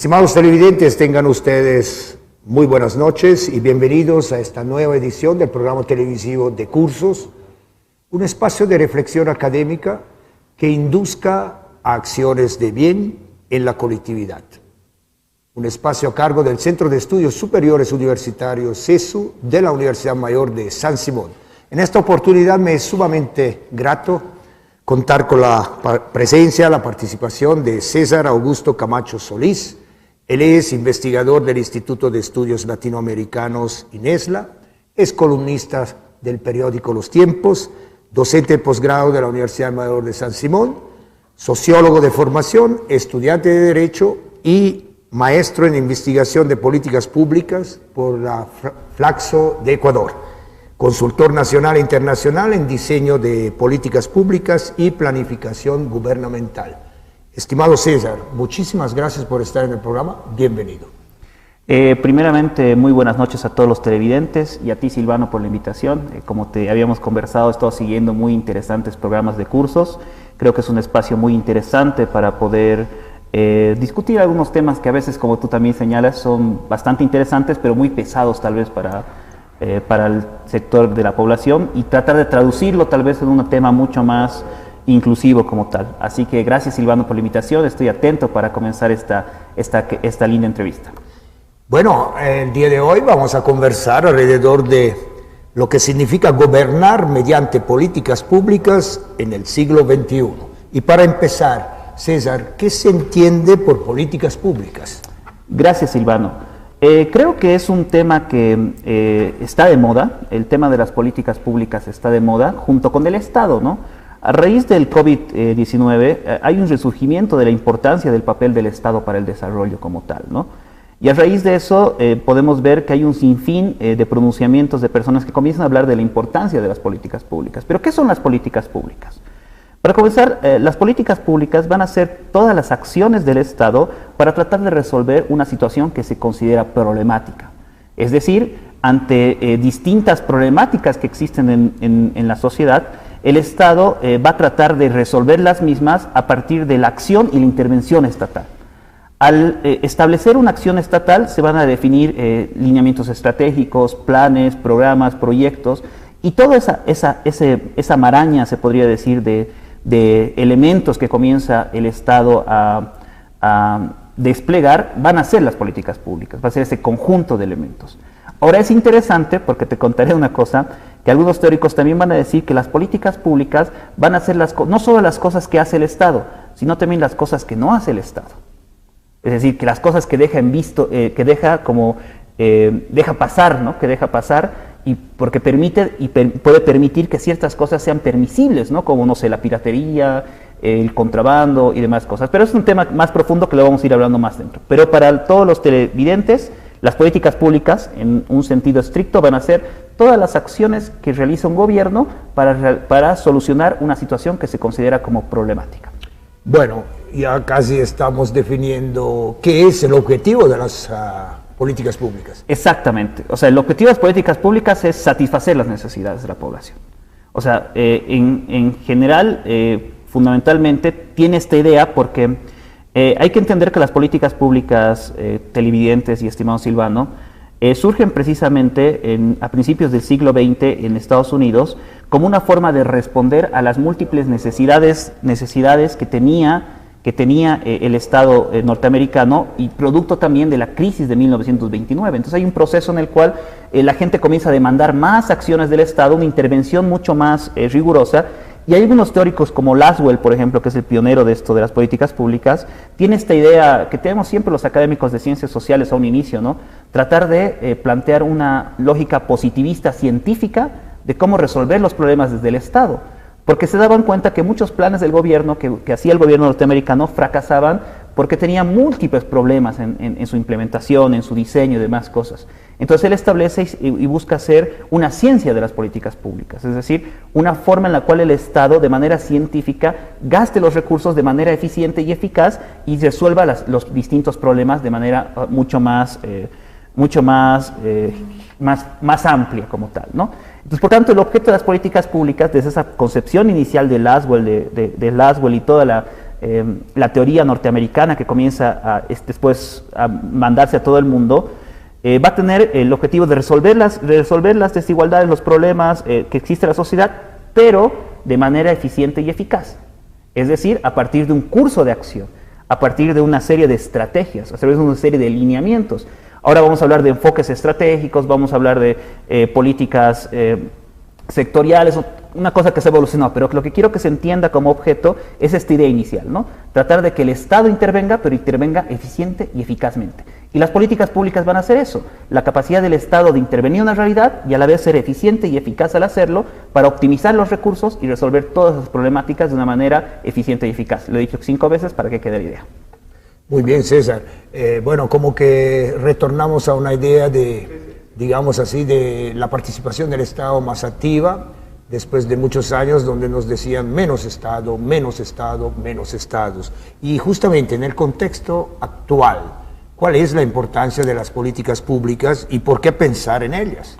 Estimados televidentes, tengan ustedes muy buenas noches y bienvenidos a esta nueva edición del programa televisivo de Cursos, un espacio de reflexión académica que induzca a acciones de bien en la colectividad. Un espacio a cargo del Centro de Estudios Superiores Universitarios CESU de la Universidad Mayor de San Simón. En esta oportunidad me es sumamente grato contar con la presencia, la participación de César Augusto Camacho Solís. Él es investigador del Instituto de Estudios Latinoamericanos INESLA, es columnista del periódico Los Tiempos, docente de posgrado de la Universidad Mayor de San Simón, sociólogo de formación, estudiante de Derecho y maestro en investigación de políticas públicas por la Flaxo de Ecuador, consultor nacional e internacional en diseño de políticas públicas y planificación gubernamental. Estimado César, muchísimas gracias por estar en el programa. Bienvenido. Primeramente, muy buenas noches a todos los televidentes y a ti, Silvano, por la invitación. Como te habíamos conversado, he estado siguiendo muy interesantes programas de cursos. Creo que es un espacio muy interesante para poder discutir algunos temas que a veces, como tú también señalas, son bastante interesantes, pero muy pesados tal vez para el sector de la población, y tratar de traducirlo tal vez en un tema mucho más inclusivo como tal. Así que gracias, Silvano, por la invitación. Estoy atento para comenzar esta linda entrevista. Bueno, el día de hoy vamos a conversar alrededor de lo que significa gobernar mediante políticas públicas en el siglo XXI. Y para empezar, César, ¿qué se entiende por políticas públicas? Gracias, Silvano. Creo que es un tema que está de moda. El tema de las políticas públicas está de moda junto con el Estado, ¿no? A raíz del COVID-19 hay un resurgimiento de la importancia del papel del Estado para el desarrollo como tal, ¿no? Y a raíz de eso podemos ver que hay un sinfín de pronunciamientos de personas que comienzan a hablar de la importancia de las políticas públicas. ¿Pero qué son las políticas públicas? Para comenzar, las políticas públicas van a ser todas las acciones del Estado para tratar de resolver una situación que se considera problemática. Es decir, ante distintas problemáticas que existen en la sociedad, el Estado va a tratar de resolver las mismas a partir de la acción y la intervención estatal. Al establecer una acción estatal se van a definir lineamientos estratégicos, planes, programas, proyectos, y toda esa maraña, se podría decir, de elementos que comienza el Estado a desplegar van a ser las políticas públicas, va a ser ese conjunto de elementos. Ahora es interesante, porque te contaré una cosa, que algunos teóricos también van a decir que las políticas públicas van a ser no solo las cosas que hace el Estado, sino también las cosas que no hace el Estado. Es decir, que las cosas que deja en visto, que deja pasar, ¿no? Que deja pasar, y porque permite y puede permitir que ciertas cosas sean permisibles, ¿no? Como, no sé, la piratería, el contrabando y demás cosas. Pero es un tema más profundo que lo vamos a ir hablando más dentro. Pero para todos los televidentes, las políticas públicas, en un sentido estricto, van a ser todas las acciones que realiza un gobierno para solucionar una situación que se considera como problemática. Bueno, ya casi estamos definiendo qué es el objetivo de las políticas públicas. Exactamente. O sea, el objetivo de las políticas públicas es satisfacer las necesidades de la población. O sea, en general, fundamentalmente, tiene esta idea porque hay que entender que las políticas públicas, televidentes y estimado Silvano, surgen precisamente a principios del siglo XX en Estados Unidos como una forma de responder a las múltiples necesidades que tenía el Estado norteamericano, y producto también de la crisis de 1929. Entonces hay un proceso en el cual la gente comienza a demandar más acciones del Estado, una intervención mucho más rigurosa. Y hay algunos teóricos como Lasswell, por ejemplo, que es el pionero de esto de las políticas públicas, tiene esta idea que tenemos siempre los académicos de ciencias sociales a un inicio, ¿no? Tratar de plantear una lógica positivista científica de cómo resolver los problemas desde el Estado, porque se daban cuenta que muchos planes del gobierno que hacía el gobierno norteamericano fracasaban porque tenía múltiples problemas en su implementación, en su diseño y demás cosas. Entonces él establece y busca hacer una ciencia de las políticas públicas, es decir, una forma en la cual el Estado de manera científica gaste los recursos de manera eficiente y eficaz y resuelva los distintos problemas de manera mucho más amplia como tal, ¿no? Entonces, por tanto, el objeto de las políticas públicas, desde esa concepción inicial de Lasswell, de Lasswell y toda la teoría norteamericana que comienza después a mandarse a todo el mundo, va a tener el objetivo de resolver las desigualdades, los problemas que existe en la sociedad, pero de manera eficiente y eficaz. Es decir, a partir de un curso de acción, a partir de una serie de estrategias, a través de una serie de lineamientos. Ahora vamos a hablar de enfoques estratégicos, vamos a hablar de políticas sectoriales, una cosa que se evolucionó, pero lo que quiero que se entienda como objeto es esta idea inicial, ¿no? Tratar de que el Estado intervenga, pero intervenga eficiente y eficazmente. Y las políticas públicas van a hacer eso, la capacidad del Estado de intervenir en una realidad y a la vez ser eficiente y eficaz al hacerlo para optimizar los recursos y resolver todas las problemáticas de una manera eficiente y eficaz. Lo he dicho 5 veces para que quede la idea. Muy bien, César. Bueno, como que retornamos a una idea de, digamos así, de la participación del Estado más activa, después de muchos años donde nos decían menos Estado, menos Estado, menos Estados. Y justamente en el contexto actual, ¿cuál es la importancia de las políticas públicas y por qué pensar en ellas?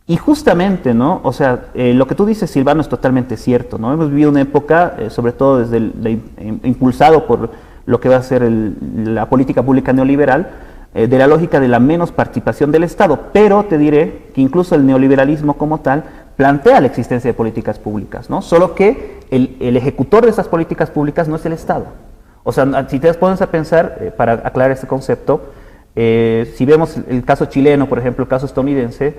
Y justamente, ¿no? O sea, lo que tú dices, Silvano, es totalmente cierto, ¿no? Hemos vivido una época, sobre todo desde impulsado por lo que va a ser la política pública neoliberal, de la lógica de la menos participación del Estado, pero te diré que incluso el neoliberalismo como tal plantea la existencia de políticas públicas, ¿no? Solo que el ejecutor de esas políticas públicas no es el Estado. O sea, si te pones a pensar, para aclarar este concepto, si vemos el caso chileno, por ejemplo, el caso estadounidense,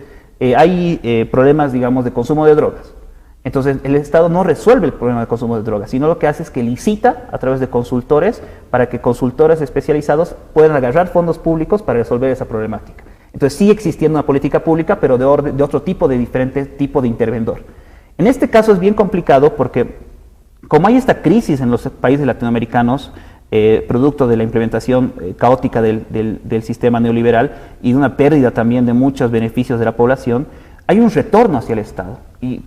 hay problemas, digamos, de consumo de drogas. Entonces, el Estado no resuelve el problema de consumo de drogas, sino lo que hace es que licita a través de consultores para que consultores especializados puedan agarrar fondos públicos para resolver esa problemática. Entonces, sigue existiendo una política pública, pero de otro tipo, de diferente tipo de interventor. En este caso es bien complicado porque, como hay esta crisis en los países latinoamericanos, producto de la implementación caótica del sistema neoliberal y de una pérdida también de muchos beneficios de la población, hay un retorno hacia el Estado. Y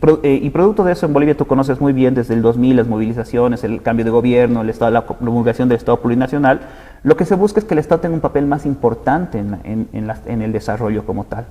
producto de eso en Bolivia tú conoces muy bien desde el 2000, las movilizaciones, el cambio de gobierno, la promulgación del Estado plurinacional. Lo que se busca es que el Estado tenga un papel más importante en el desarrollo como tal.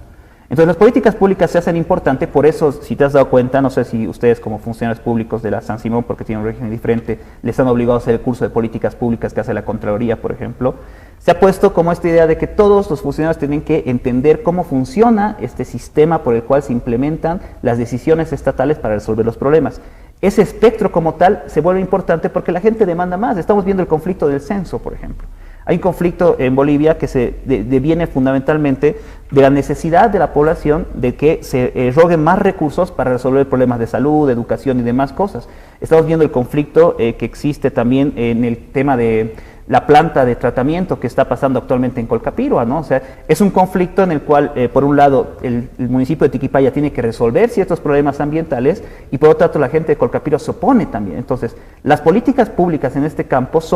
Entonces las políticas públicas se hacen importantes, por eso si te has dado cuenta, no sé si ustedes como funcionarios públicos de la San Simón, porque tienen un régimen diferente, les han obligado a hacer el curso de políticas públicas que hace la Contraloría, por ejemplo, se ha puesto como esta idea de que todos los funcionarios tienen que entender cómo funciona este sistema por el cual se implementan las decisiones estatales para resolver los problemas. Ese espectro como tal se vuelve importante porque la gente demanda más. Estamos viendo el conflicto del censo, por ejemplo. Hay un conflicto en Bolivia que deviene fundamentalmente de la necesidad de la población de que se eroguen más recursos para resolver problemas de salud, de educación y demás cosas. Estamos viendo el conflicto que existe también en el tema de la planta de tratamiento que está pasando actualmente en Colcapirua, ¿no? O sea, es un conflicto en el cual, por un lado, el municipio de Tiquipaya tiene que resolver ciertos problemas ambientales y por otro lado la gente de Colcapirua se opone también. Entonces, las políticas públicas en este campo se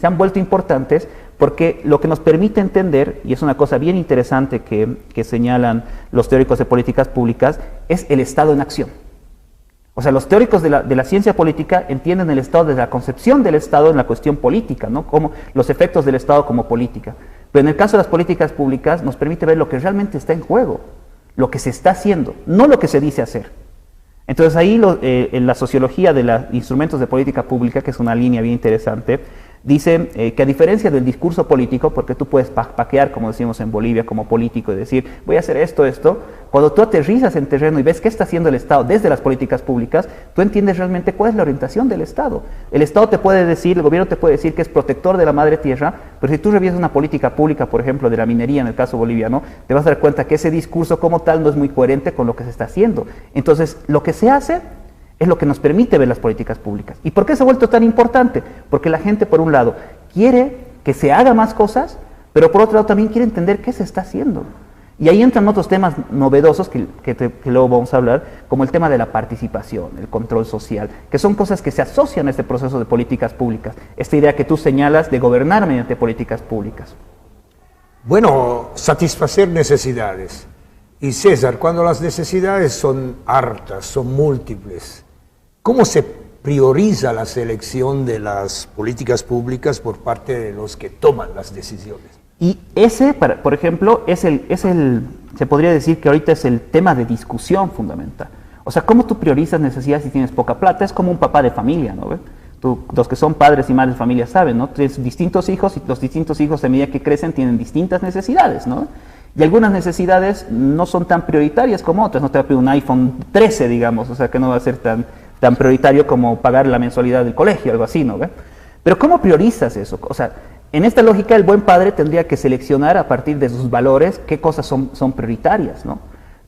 han vuelto importantes porque lo que nos permite entender, y es una cosa bien interesante que señalan los teóricos de políticas públicas, es el Estado en acción. O sea, los teóricos de la ciencia política entienden el Estado desde la concepción del Estado en la cuestión política, ¿no? Como los efectos del Estado como política. Pero en el caso de las políticas públicas nos permite ver lo que realmente está en juego, lo que se está haciendo, no lo que se dice hacer. Entonces ahí en la sociología de los instrumentos de política pública, que es una línea bien interesante, dice que a diferencia del discurso político, porque tú puedes paquear, como decimos en Bolivia, como político y decir, voy a hacer esto, cuando tú aterrizas en terreno y ves qué está haciendo el Estado desde las políticas públicas, tú entiendes realmente cuál es la orientación del Estado. El Estado te puede decir, el gobierno te puede decir que es protector de la madre tierra, pero si tú revisas una política pública, por ejemplo, de la minería en el caso boliviano, te vas a dar cuenta que ese discurso como tal no es muy coherente con lo que se está haciendo. Entonces, lo que se hace es lo que nos permite ver las políticas públicas. ¿Y por qué se ha vuelto tan importante? Porque la gente, por un lado, quiere que se haga más cosas, pero por otro lado también quiere entender qué se está haciendo. Y ahí entran otros temas novedosos que luego vamos a hablar, como el tema de la participación, el control social, que son cosas que se asocian a este proceso de políticas públicas. Esta idea que tú señalas de gobernar mediante políticas públicas. Bueno, satisfacer necesidades. Y César, cuando las necesidades son hartas, son múltiples, ¿cómo se prioriza la selección de las políticas públicas por parte de los que toman las decisiones? Y ese, por ejemplo, se podría decir que ahorita es el tema de discusión fundamental. O sea, ¿cómo tú priorizas necesidades si tienes poca plata? Es como un papá de familia, ¿no? Los que son padres y madres de familia saben, ¿no? Tienes distintos hijos y los distintos hijos, a medida que crecen, tienen distintas necesidades, ¿no? Y algunas necesidades no son tan prioritarias como otras. No te va a pedir un iPhone 13, digamos, o sea, que no va a ser tan prioritario como pagar la mensualidad del colegio, algo así, ¿no? ¿Ve? Pero ¿cómo priorizas eso? O sea, en esta lógica, el buen padre tendría que seleccionar a partir de sus valores qué cosas son prioritarias, ¿no?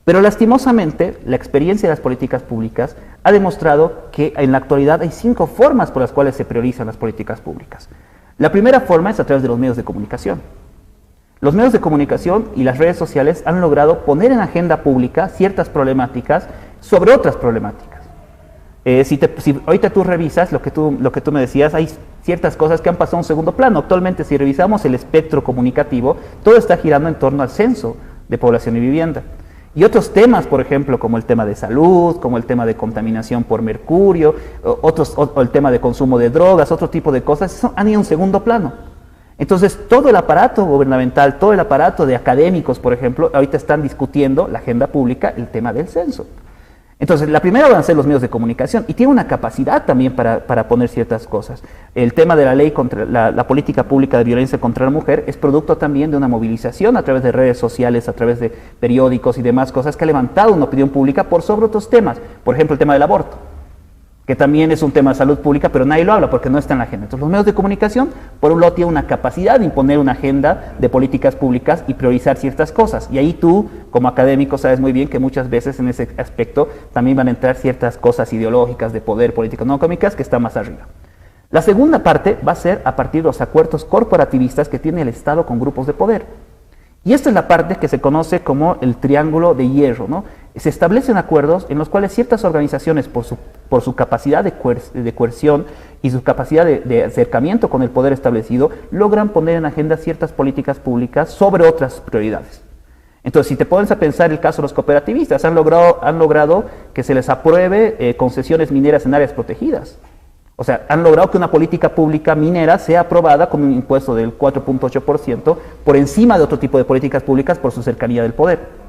Pero lastimosamente, la experiencia de las políticas públicas ha demostrado que en la actualidad hay 5 formas por las cuales se priorizan las políticas públicas. La primera forma es a través de los medios de comunicación. Los medios de comunicación y las redes sociales han logrado poner en agenda pública ciertas problemáticas sobre otras problemáticas. Si ahorita tú revisas lo que tú me decías, hay ciertas cosas que han pasado a un segundo plano. Actualmente, si revisamos el espectro comunicativo, todo está girando en torno al censo de población y vivienda. Y otros temas, por ejemplo, como el tema de salud, como el tema de contaminación por mercurio, o el tema de consumo de drogas, otro tipo de cosas, han ido a un segundo plano. Entonces, todo el aparato gubernamental, todo el aparato de académicos, por ejemplo, ahorita están discutiendo la agenda pública, el tema del censo. Entonces, la primera van a ser los medios de comunicación y tiene una capacidad también para poner ciertas cosas. El tema de la ley contra la política pública de violencia contra la mujer es producto también de una movilización a través de redes sociales, a través de periódicos y demás cosas que ha levantado una opinión pública por sobre otros temas. Por ejemplo, el tema del aborto, que también es un tema de salud pública, pero nadie lo habla porque no está en la agenda. Entonces, los medios de comunicación, por un lado, tienen una capacidad de imponer una agenda de políticas públicas y priorizar ciertas cosas. Y ahí tú, como académico, sabes muy bien que muchas veces en ese aspecto también van a entrar ciertas cosas ideológicas de poder, políticas no económicas, que están más arriba. La segunda parte va a ser a partir de los acuerdos corporativistas que tiene el Estado con grupos de poder. Y esta es la parte que se conoce como el triángulo de hierro, ¿no? Se establecen acuerdos en los cuales ciertas organizaciones, por su capacidad de coerción y su capacidad de acercamiento con el poder establecido, logran poner en agenda ciertas políticas públicas sobre otras prioridades. Entonces, si te pones a pensar el caso de los cooperativistas, han logrado que se les apruebe concesiones mineras en áreas protegidas. O sea, han logrado que una política pública minera sea aprobada con un impuesto del 4.8% por encima de otro tipo de políticas públicas por su cercanía del poder.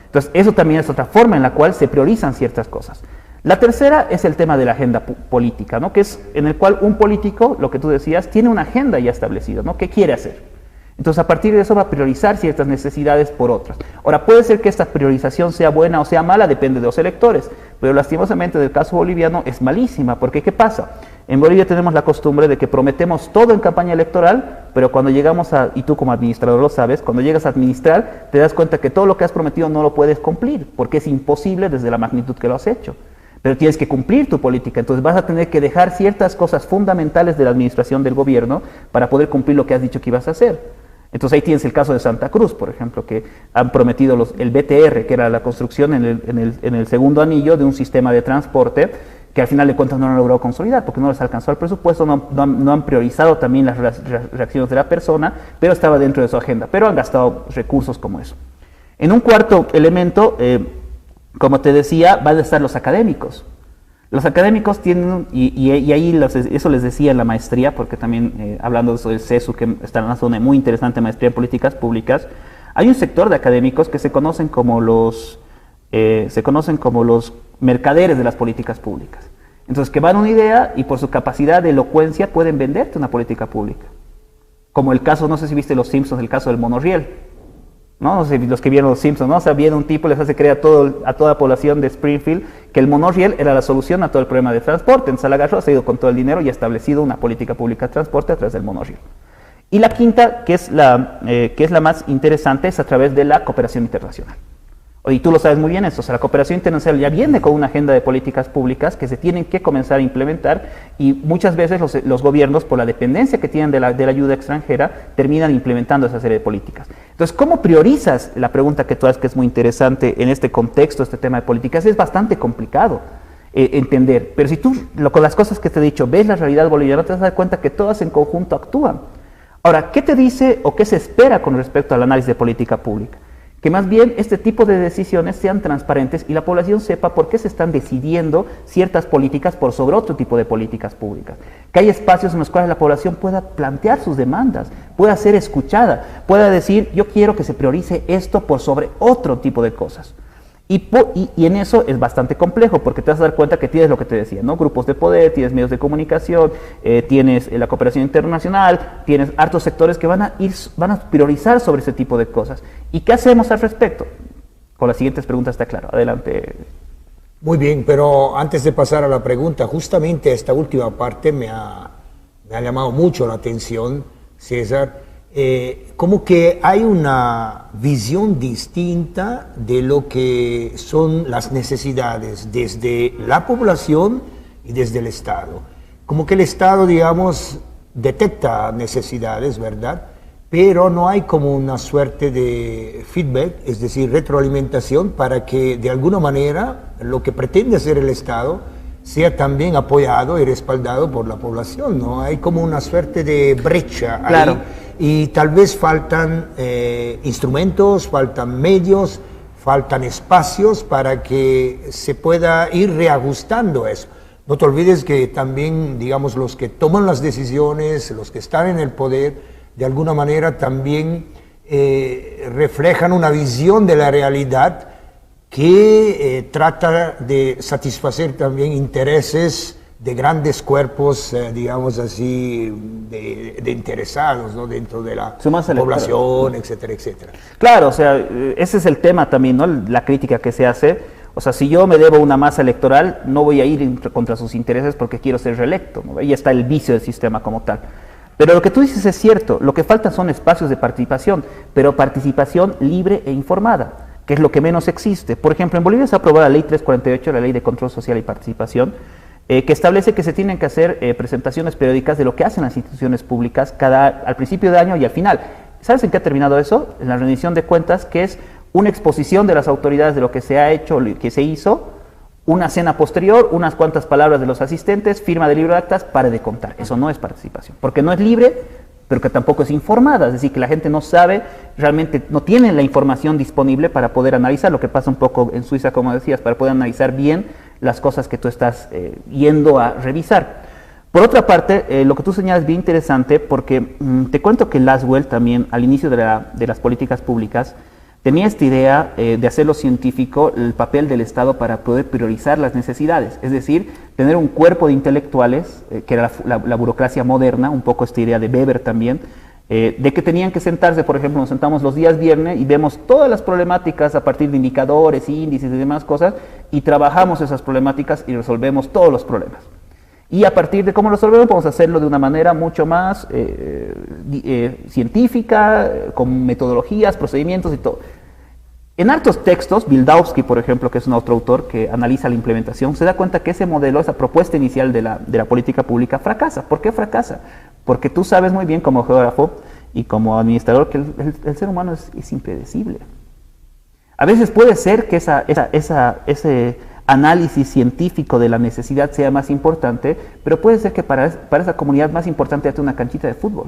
Entonces, eso también es otra forma en la cual se priorizan ciertas cosas. La tercera es el tema de la agenda política, ¿no? Que es en el cual un político, lo que tú decías, tiene una agenda ya establecida, ¿no? ¿Qué quiere hacer? Entonces, a partir de eso va a priorizar ciertas necesidades por otras. Ahora, puede ser que esta priorización sea buena o sea mala, depende de los electores, pero lastimosamente del caso boliviano es malísima, porque ¿qué pasa? En Bolivia tenemos la costumbre de que prometemos todo en campaña electoral, pero cuando llegamos y tú como administrador lo sabes, cuando llegas a administrar, te das cuenta que todo lo que has prometido no lo puedes cumplir, porque es imposible desde la magnitud que lo has hecho. Pero tienes que cumplir tu política, entonces vas a tener que dejar ciertas cosas fundamentales de la administración del gobierno para poder cumplir lo que has dicho que ibas a hacer. Entonces ahí tienes el caso de Santa Cruz, por ejemplo, que han prometido el BTR, que era la construcción en el segundo anillo de un sistema de transporte, que al final de cuentas no han logrado consolidar, porque no les alcanzó el presupuesto, no han priorizado también las reacciones de la persona, pero estaba dentro de su agenda, pero han gastado recursos como eso. En un cuarto elemento, como te decía, van a estar los académicos. Los académicos tienen, y ahí eso les decía en la maestría, porque también hablando de eso del CESU, que está en una zona muy interesante, maestría en políticas públicas, hay un sector de académicos que se conocen como los mercaderes de las políticas públicas. Entonces, que van a una idea y por su capacidad de elocuencia pueden venderte una política pública. Como el caso, no sé si viste Los Simpsons, el caso del monorriel. No sé, los que vieron Los Simpsons, ¿no? O sea, viene un tipo, les hace creer a toda la población de Springfield que el monorriel era la solución a todo el problema de transporte. Entonces, agarró, se ha ido con todo el dinero y ha establecido una política pública de transporte a través del monorriel. Y la quinta, que es la más interesante, es a través de la cooperación internacional. Y tú lo sabes muy bien eso, o sea, la cooperación internacional ya viene con una agenda de políticas públicas que se tienen que comenzar a implementar y muchas veces los gobiernos, por la dependencia que tienen de la ayuda extranjera, terminan implementando esa serie de políticas. Entonces, ¿cómo priorizas? La pregunta que tú haces, que es muy interesante en este contexto, este tema de políticas, es bastante complicado entender, pero si tú, con las cosas que te he dicho, ves la realidad boliviana, te vas a dar cuenta que todas en conjunto actúan. Ahora, ¿qué te dice o qué se espera con respecto al análisis de política pública? Que más bien este tipo de decisiones sean transparentes y la población sepa por qué se están decidiendo ciertas políticas por sobre otro tipo de políticas públicas. Que hay espacios en los cuales la población pueda plantear sus demandas, pueda ser escuchada, pueda decir, yo quiero que se priorice esto por sobre otro tipo de cosas. Y en eso es bastante complejo, porque te vas a dar cuenta que tienes lo que te decía, ¿no? Grupos de poder, tienes medios de comunicación, tienes la cooperación internacional, tienes hartos sectores que van a priorizar sobre ese tipo de cosas. ¿Y qué hacemos al respecto? Con las siguientes preguntas está claro. Adelante. Muy bien, pero antes de pasar a la pregunta, justamente esta última parte me ha llamado mucho la atención, César. Como que hay una visión distinta de lo que son las necesidades desde la población y desde el Estado. Como que el Estado, digamos, detecta necesidades, ¿verdad? Pero no hay como una suerte de feedback, es decir, retroalimentación, para que de alguna manera lo que pretende hacer el Estado sea también apoyado y respaldado por la población, ¿no? Hay como una suerte de brecha claro. ahí, y tal vez faltan instrumentos, faltan medios, faltan espacios para que se pueda ir reajustando eso. No te olvides que también, digamos, los que toman las decisiones, los que están en el poder, de alguna manera también reflejan una visión de la realidad que trata de satisfacer también intereses de grandes cuerpos, digamos así, de interesados, ¿no? Dentro de la población, etcétera, etcétera. Claro, o sea, ese es el tema también, ¿no? La crítica que se hace. O sea, si yo me debo a una masa electoral, no voy a ir contra sus intereses porque quiero ser reelecto, ¿no? Ahí está el vicio del sistema como tal. Pero lo que tú dices es cierto, lo que falta son espacios de participación, pero participación libre e informada, que es lo que menos existe. Por ejemplo, en Bolivia se aprobó la Ley 348, la Ley de Control Social y Participación, que establece que se tienen que hacer presentaciones periódicas de lo que hacen las instituciones públicas al principio de año y al final. ¿Sabes en qué ha terminado eso? En la rendición de cuentas, que es una exposición de las autoridades de lo que se ha hecho, que se hizo, una cena posterior, unas cuantas palabras de los asistentes, firma del libro de actas, pare de contar. Eso no es participación, porque no es libre, pero que tampoco es informada, es decir, que la gente no sabe, realmente no tiene la información disponible para poder analizar, lo que pasa un poco en Suiza, como decías, para poder analizar bien las cosas que tú estás yendo a revisar. Por otra parte, lo que tú señalas es bien interesante, porque te cuento que Laswell también, al inicio de las políticas públicas, tenía esta idea de hacerlo científico el papel del Estado para poder priorizar las necesidades, es decir, tener un cuerpo de intelectuales, que era la burocracia moderna, un poco esta idea de Weber también, de que tenían que sentarse, por ejemplo, nos sentamos los días viernes y vemos todas las problemáticas a partir de indicadores, índices y demás cosas, y trabajamos esas problemáticas y resolvemos todos los problemas. Y a partir de cómo resolvemos, podemos hacerlo de una manera mucho más científica, con metodologías, procedimientos y todo. En hartos textos, Bildowski, por ejemplo, que es un otro autor que analiza la implementación, se da cuenta que ese modelo, esa propuesta inicial de la política pública fracasa. ¿Por qué fracasa? Porque tú sabes muy bien como geógrafo y como administrador que el ser humano es impredecible. A veces puede ser que ese análisis científico de la necesidad sea más importante, pero puede ser que para esa comunidad más importante sea una canchita de fútbol,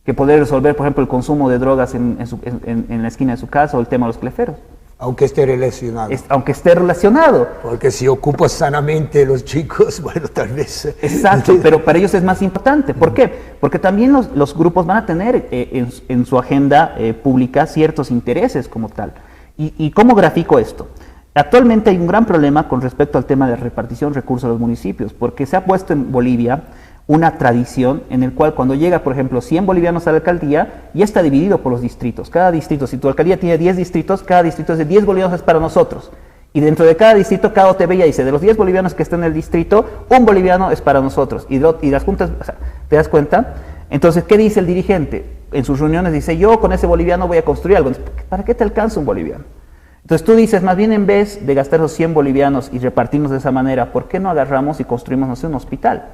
que poder resolver, por ejemplo, el consumo de drogas en la esquina de su casa o el tema de los cleferos. Aunque esté relacionado. Aunque esté relacionado. Porque si ocupas sanamente los chicos, bueno, tal vez... Exacto, pero para ellos es más importante. ¿Por qué? Porque también los grupos van a tener en su agenda pública ciertos intereses como tal. ¿Y cómo grafico esto? Actualmente hay un gran problema con respecto al tema de repartición de recursos a los municipios, porque se ha puesto en Bolivia una tradición en el cual cuando llega, por ejemplo, 100 bolivianos a la alcaldía, ya está dividido por los distritos. Cada distrito, si tu alcaldía tiene 10 distritos, cada distrito es de 10 bolivianos es para nosotros. Y dentro de cada distrito, cada OTB ya dice, de los 10 bolivianos que están en el distrito, un boliviano es para nosotros. Y las juntas, o sea, ¿te das cuenta? Entonces, ¿qué dice el dirigente? En sus reuniones dice, yo con ese boliviano voy a construir algo. ¿Para qué te alcanza un boliviano? Entonces tú dices, más bien en vez de gastar esos 100 bolivianos y repartirnos de esa manera, ¿por qué no agarramos y construimos, no sé, un hospital?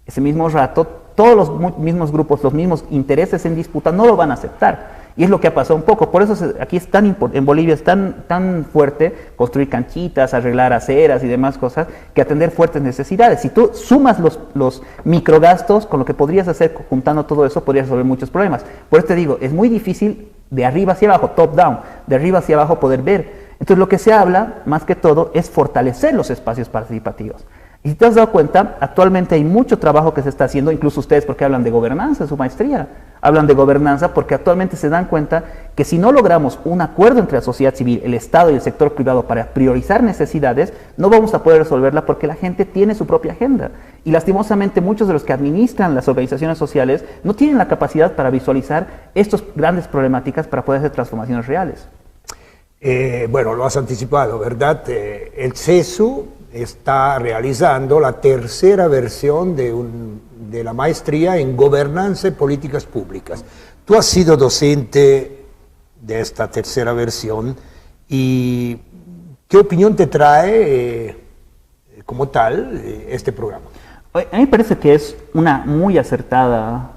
Ese mismo rato, todos los mismos grupos, los mismos intereses en disputa no lo van a aceptar. Y es lo que ha pasado un poco. Por eso aquí es en Bolivia es tan fuerte construir canchitas, arreglar aceras y demás cosas, que atender fuertes necesidades. Si tú sumas los microgastos con lo que podrías hacer juntando todo eso, podrías resolver muchos problemas. Por eso te digo, es muy difícil de arriba hacia abajo, top down, de arriba hacia abajo poder ver. Entonces lo que se habla, más que todo, es fortalecer los espacios participativos. Y si te has dado cuenta, actualmente hay mucho trabajo que se está haciendo, incluso ustedes porque hablan de gobernanza en su maestría, hablan de gobernanza porque actualmente se dan cuenta que si no logramos un acuerdo entre la sociedad civil, el Estado y el sector privado para priorizar necesidades, no vamos a poder resolverla porque la gente tiene su propia agenda. Y lastimosamente muchos de los que administran las organizaciones sociales no tienen la capacidad para visualizar estas grandes problemáticas para poder hacer transformaciones reales. Bueno, lo has anticipado, ¿verdad? El CESU está realizando la tercera versión de la maestría en Gobernanza y Políticas Públicas. Tú has sido docente de esta tercera versión y ¿qué opinión te trae como tal este programa? A mí me parece que es una muy acertada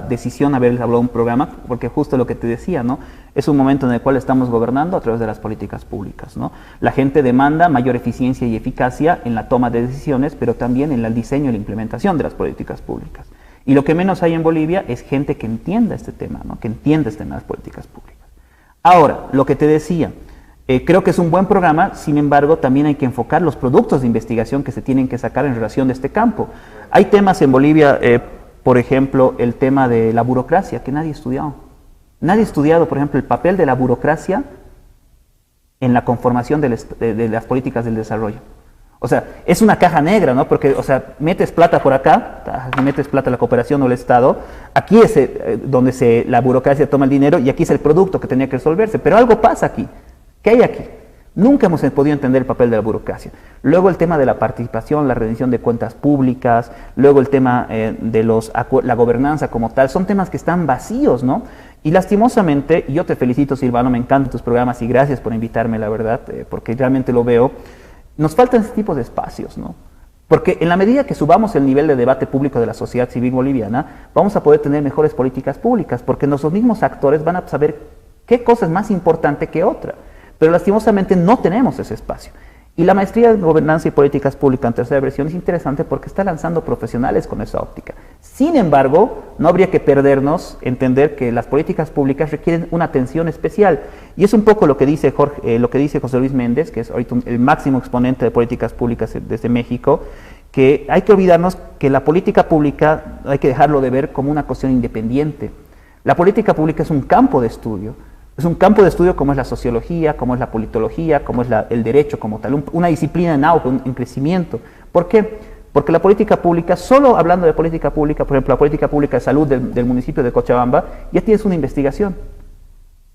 decisión haber hablado de un programa, porque justo lo que te decía, ¿no? Es un momento en el cual estamos gobernando a través de las políticas públicas, ¿no? La gente demanda mayor eficiencia y eficacia en la toma de decisiones, pero también en el diseño y la implementación de las políticas públicas. Y lo que menos hay en Bolivia es gente que entienda este tema, ¿no? Que entienda este tema de las políticas públicas. Ahora, lo que te decía, creo que es un buen programa, sin embargo, también hay que enfocar los productos de investigación que se tienen que sacar en relación de este campo. Hay temas en Bolivia, por ejemplo, el tema de la burocracia, que nadie ha estudiado. Nadie ha estudiado, por ejemplo, el papel de la burocracia en la conformación de las políticas del desarrollo. O sea, es una caja negra, ¿no? Porque, o sea, metes plata por acá, metes plata a la cooperación o el Estado, aquí es donde la burocracia toma el dinero y aquí es el producto que tenía que resolverse. Pero algo pasa aquí. ¿Qué hay aquí? Nunca hemos podido entender el papel de la burocracia. Luego el tema de la participación, la rendición de cuentas públicas, luego el tema de la gobernanza como tal, son temas que están vacíos, ¿no? Y lastimosamente, yo te felicito, Silvano, me encantan tus programas y gracias por invitarme, la verdad, porque realmente lo veo. Nos faltan este tipo de espacios, ¿no? Porque en la medida que subamos el nivel de debate público de la sociedad civil boliviana, vamos a poder tener mejores políticas públicas, porque los mismos actores van a saber qué cosa es más importante que otra. Pero lastimosamente no tenemos ese espacio. Y la maestría de Gobernanza y Políticas Públicas en tercera versión es interesante porque está lanzando profesionales con esa óptica. Sin embargo, no habría que perdernos entender que las políticas públicas requieren una atención especial. Y es un poco lo que dice José Luis Méndez, que es ahorita el máximo exponente de políticas públicas desde México, que hay que olvidarnos que la política pública hay que dejarlo de ver como una cuestión independiente. La política pública es un campo de estudio. Es un campo de estudio como es la sociología, como es la politología, como es el derecho como tal, una disciplina en auge, en crecimiento. ¿Por qué? Porque la política pública, solo hablando de política pública, por ejemplo, la política pública de salud del municipio de Cochabamba, ya tienes una investigación.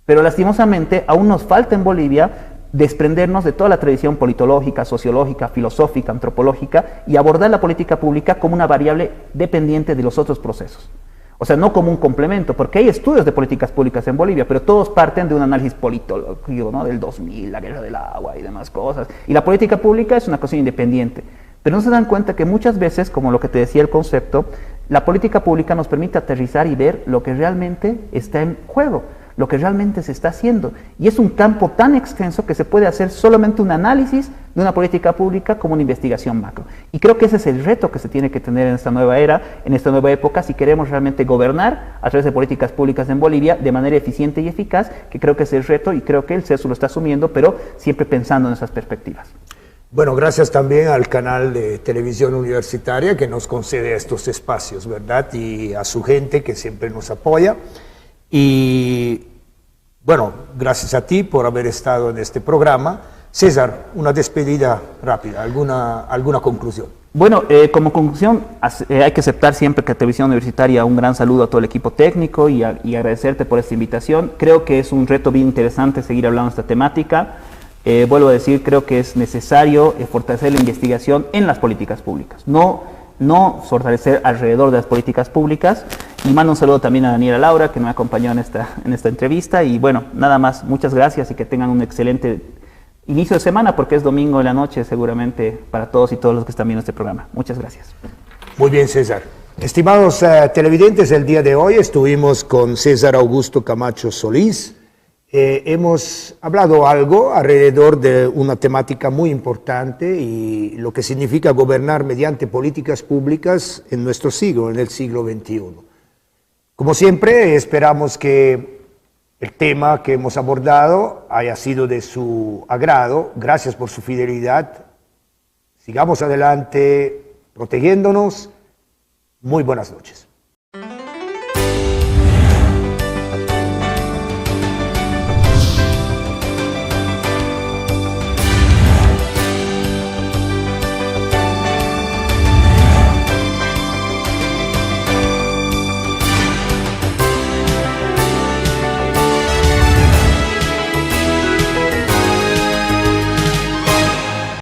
Pero lastimosamente aún nos falta en Bolivia desprendernos de toda la tradición politológica, sociológica, filosófica, antropológica y abordar la política pública como una variable dependiente de los otros procesos. O sea, no como un complemento, porque hay estudios de políticas públicas en Bolivia, pero todos parten de un análisis politológico, ¿no? Del 2000, la guerra del agua y demás cosas. Y la política pública es una cosa independiente. Pero no se dan cuenta que muchas veces, como lo que te decía el concepto, la política pública nos permite aterrizar y ver lo que realmente está en juego, lo que realmente se está haciendo. Y es un campo tan extenso que se puede hacer solamente un análisis de una política pública como una investigación macro. Y creo que ese es el reto que se tiene que tener en esta nueva era, en esta nueva época, si queremos realmente gobernar a través de políticas públicas en Bolivia de manera eficiente y eficaz, que creo que es el reto y creo que el CESU lo está asumiendo, pero siempre pensando en esas perspectivas. Bueno, gracias también al canal de televisión universitaria que nos concede estos espacios, ¿verdad? Y a su gente que siempre nos apoya. Y bueno, gracias a ti por haber estado en este programa. César, una despedida rápida, ¿alguna conclusión? Bueno, como conclusión, hay que aceptar siempre que Televisión Universitaria, un gran saludo a todo el equipo técnico y agradecerte por esta invitación. Creo que es un reto bien interesante seguir hablando de esta temática. Vuelvo a decir, creo que es necesario fortalecer la investigación en las políticas públicas, no fortalecer alrededor de las políticas públicas. Y mando un saludo también a Daniela Laura, que me acompañó en esta entrevista. Y bueno, nada más, muchas gracias y que tengan un excelente inicio de semana, porque es domingo de la noche seguramente para todos y todos los que están viendo este programa. Muchas gracias. Muy bien, César. Estimados televidentes, el día de hoy estuvimos con César Augusto Camacho Solís. Hemos hablado algo alrededor de una temática muy importante y lo que significa gobernar mediante políticas públicas en nuestro siglo, en el siglo XXI. Como siempre, esperamos que el tema que hemos abordado haya sido de su agrado. Gracias por su fidelidad. Sigamos adelante protegiéndonos. Muy buenas noches.